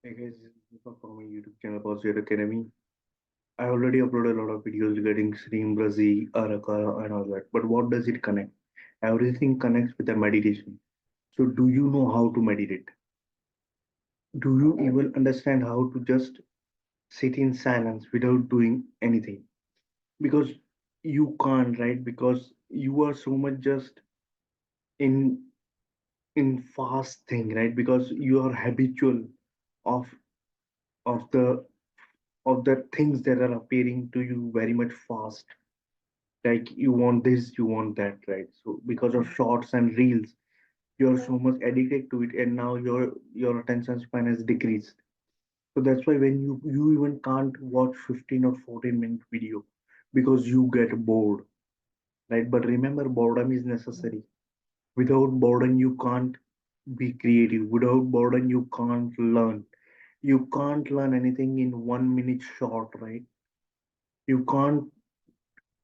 Hey guys, this is Huzaifa from my YouTube channel Positive Academy. I already uploaded a lot of videos regarding Srim, Brazil, Araka, and all that. But what does it connect? Everything connects with the meditation. So, do you know how to meditate? Do you even understand how to just sit in silence without doing anything? Because you can't, right? Because you are so much just in in fast thing, right? Because you are habitual of of the of the things that are appearing to you very much fast, like you want this, you want that, right? So because of shorts and reels, you're so much addicted to it, and now your attention span has decreased. So that's why when you even can't watch 15 or 14-minute video because you get bored, right? But remember, boredom is necessary. Without boredom you can't be creative. Without boredom you can't learn. You can't learn anything in 1 minute short, right? You can't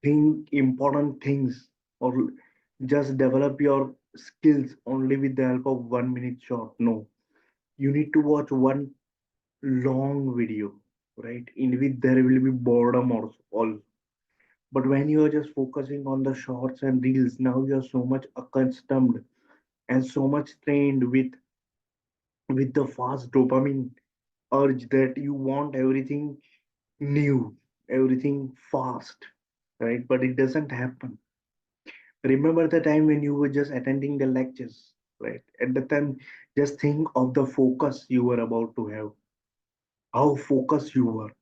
think important things or just develop your skills only with the help of 1 minute short. No, you need to watch one long video, right? In which there will be boredom also. All. But when you are just focusing on the shorts and reels, now you are so much accustomed and so much trained with the fast dopamine urge that you want everything new, everything fast, right? But it doesn't happen. Remember the time when you were just attending the lectures, right? At the time, just think of the focus you were about to have, how focused you were,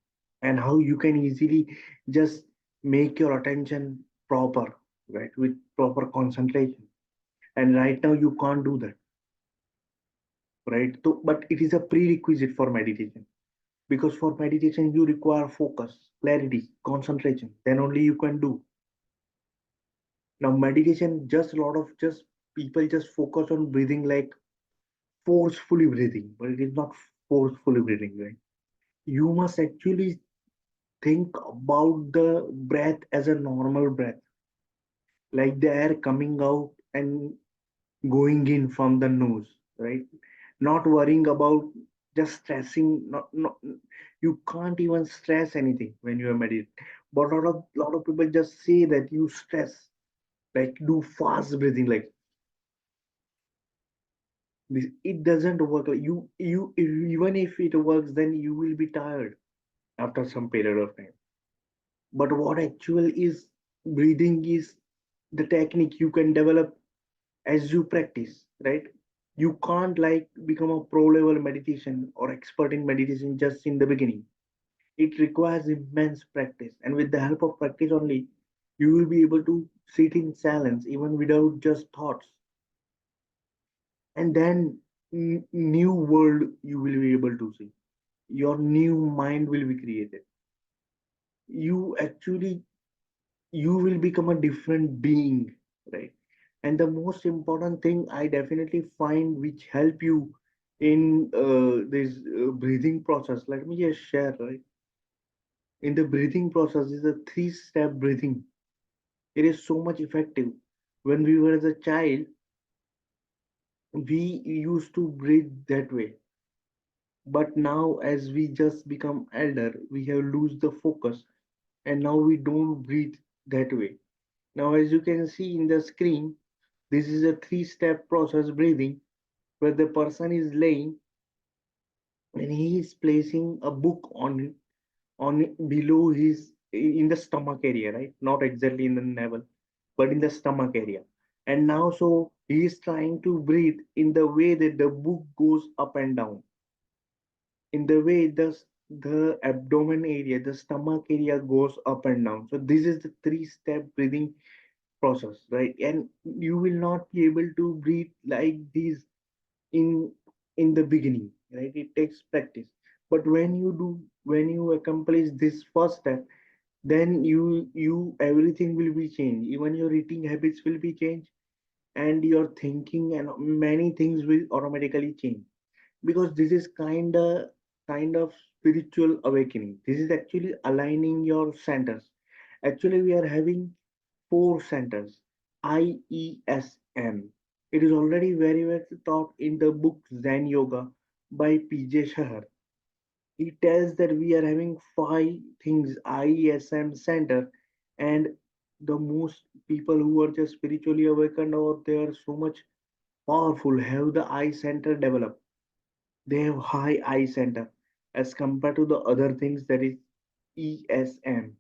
and how you can easily just make your attention proper, right? With proper concentration. And right now, you can't do that, right? So, but it is a prerequisite for meditation, because for meditation, you require focus, clarity, concentration. Then only you can do. Now, meditation, just a lot of just people just focus on breathing, like forcefully breathing, but it is not forcefully breathing, right? You must actually think about the breath as a normal breath, like the air coming out and going in from the nose, right? Not worrying about just stressing. Not, you can't even stress anything when you are meditating. But a lot of people just say that you stress, like do fast breathing, like this. It doesn't work. Like even if it works, then you will be tired after some period of time. But what actual is breathing is the technique you can develop as you practice, right? You can't like become a pro level meditation or expert in meditation just in the beginning. It requires immense practice, and with the help of practice only, you will be able to sit in silence even without just thoughts. And then new world you will be able to see. Your new mind will be created. You actually you will become a different being, right? And the most important thing I definitely find which help you in this breathing process, let me just share, right? In the breathing process is a three-step breathing. It is so much effective. When we were as a child, we used to breathe that way, but now as we just become elder, we have lose the focus, and now we don't breathe that way. Now as you can see in the screen, this is a three-step process breathing, where the person is laying and he is placing a book on below his in the stomach area, right? Not exactly in the navel, but in the stomach area. And now so he is trying to breathe in the way that the book goes up and down, in the way the abdomen area, the stomach area goes up and down. So this is the three-step breathing process, right? And you will not be able to breathe like this in in the beginning, right? It takes practice. But when you accomplish this first step, then you everything will be changed. Even your eating habits will be changed, and your thinking and many things will automatically change, because this is kind of spiritual awakening. This is actually aligning your centers. Actually, we are having four centers: IESM. It is already very well taught in the book Zen Yoga by PJ Shahar. It tells that we are having five things ISM center, and the most people who are just spiritually awakened or they are so much powerful have the eye center developed. They have high eye center as compared to the other things that is ESM.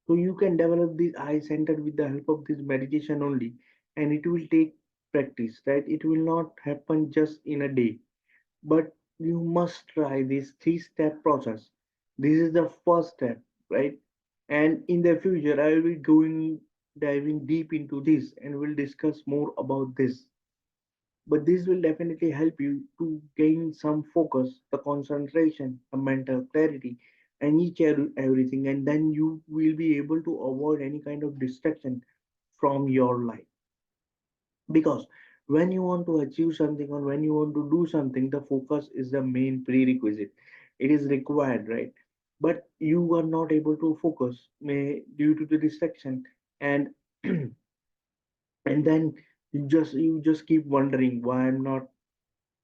So you can develop this eye center with the help of this meditation only, and it will take practice, right? It will not happen just in a day, but you must try this three-step process. This is the first step, right? And in the future, I will be going diving deep into this and we'll discuss more about this. But this will definitely help you to gain some focus, the concentration, the mental clarity, and everything, and then you will be able to avoid any kind of distraction from your life. Because when you want to achieve something or when you want to do something, the focus is the main prerequisite. It is required, right? But you are not able to focus due to the distraction, and and then you just keep wondering why I'm not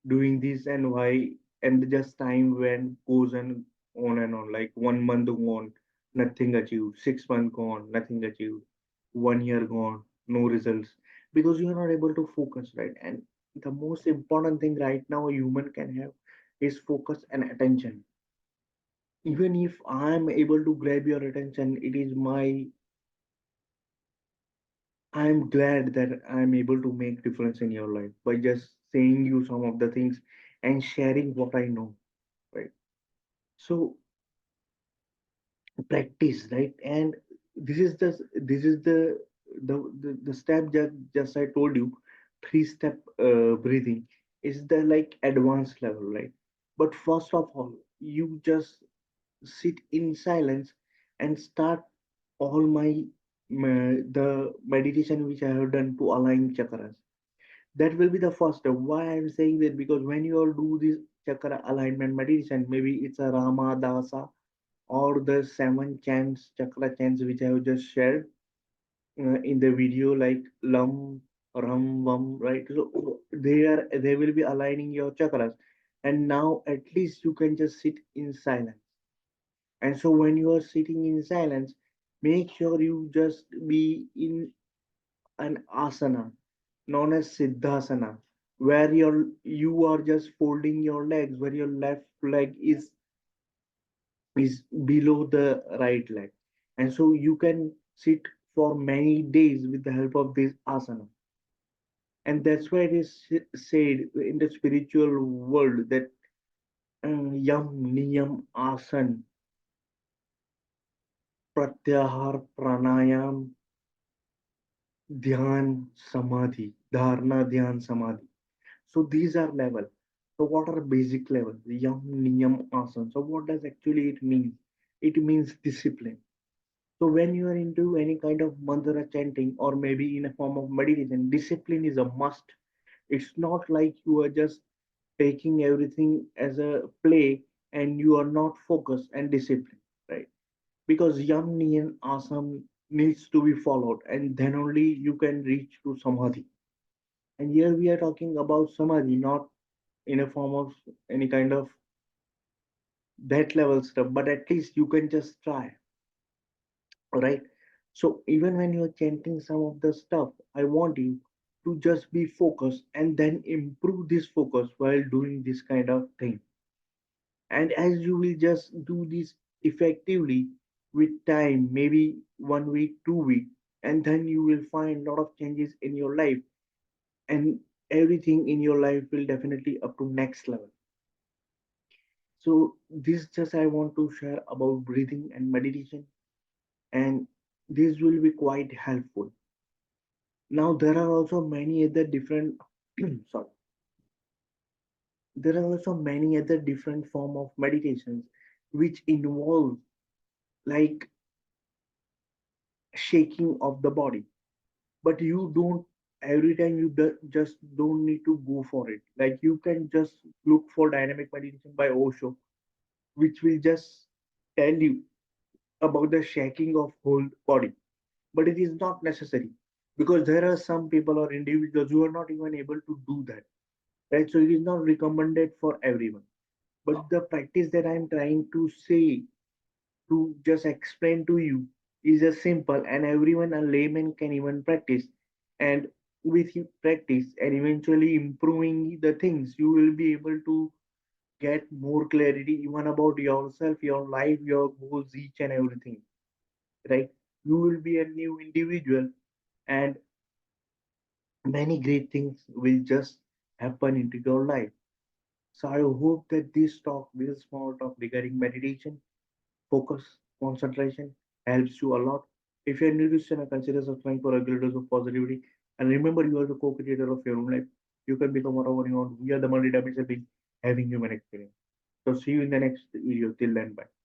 doing this and why, and just time when goes and on, like 1 month gone, nothing achieved, 6 months gone, nothing achieved, 1 year gone, no results, because you are not able to focus, right? And the most important thing right now a human can have is focus and attention. Even if I'm able to grab your attention, it is my, I'm glad that I'm able to make difference in your life by just saying you some of the things and sharing what I know, right? So practice, right? And this is the step just I told you, three-step breathing is the like advanced level, right? But first of all, you just sit in silence and start all the meditation which I have done to align chakras. That will be the first step. Why I'm saying that, because when you all do this chakra alignment meditation, maybe it's a Rama Dasa or the seven chants, chakra chants, which I have just shared in the video, like Lam, Ram, Vam, right? So they will be aligning your chakras, and now at least you can just sit in silence. And so when you are sitting in silence, make sure you just be in an asana known as Siddhasana, where you are just folding your legs, where your left leg is below the right leg. And so you can sit for many days with the help of this asana. And that's why it is said in the spiritual world that yam niyam asan pratyahar pranayam dhyan samadhi dharna dhyan samadhi. So these are level. So what are basic levels? Yam niyam asan. So what does actually it mean? It means discipline. So when you are into any kind of mantra chanting or maybe in a form of meditation, discipline is a must. It's not like you are just taking everything as a play and you are not focused and disciplined, right? Because yam niyan asam needs to be followed, and then only you can reach to samadhi. And here we are talking about samadhi, not in a form of any kind of that level stuff, but at least you can just try. Right? So even when you're chanting some of the stuff, I want you to just be focused and then improve this focus while doing this kind of thing. And as you will just do this effectively with time, maybe 1 week, 2 week, and then you will find a lot of changes in your life, and everything in your life will definitely up to next level. So this just I want to share about breathing and meditation, and this will be quite helpful. Now there are also many other different sorry, there are also many other different form of meditations which involve like shaking of the body. But you don't, every time you just don't need to go for it. Like you can just look for dynamic meditation by Osho, which will just tell you about the shaking of whole body. But it is not necessary, because there are some people or individuals who are not even able to do that, right? So it is not recommended for everyone. But the practice that I'm trying to say, to just explain to you, is just simple, and everyone, a layman, can even practice. And with you practice and eventually improving the things, you will be able to get more clarity even about yourself, your life, your goals, each and everything. Right? You will be a new individual, and many great things will just happen into your life. So I hope that this talk, this small talk regarding meditation, focus, concentration, helps you a lot. If you're new to this channel, consider subscribing for regular dose of positivity. And remember, you are the co-creator of your own life. You can become whatever you want. We are the multi-dimensional being having human experience. So see you in the next video. Till then, bye.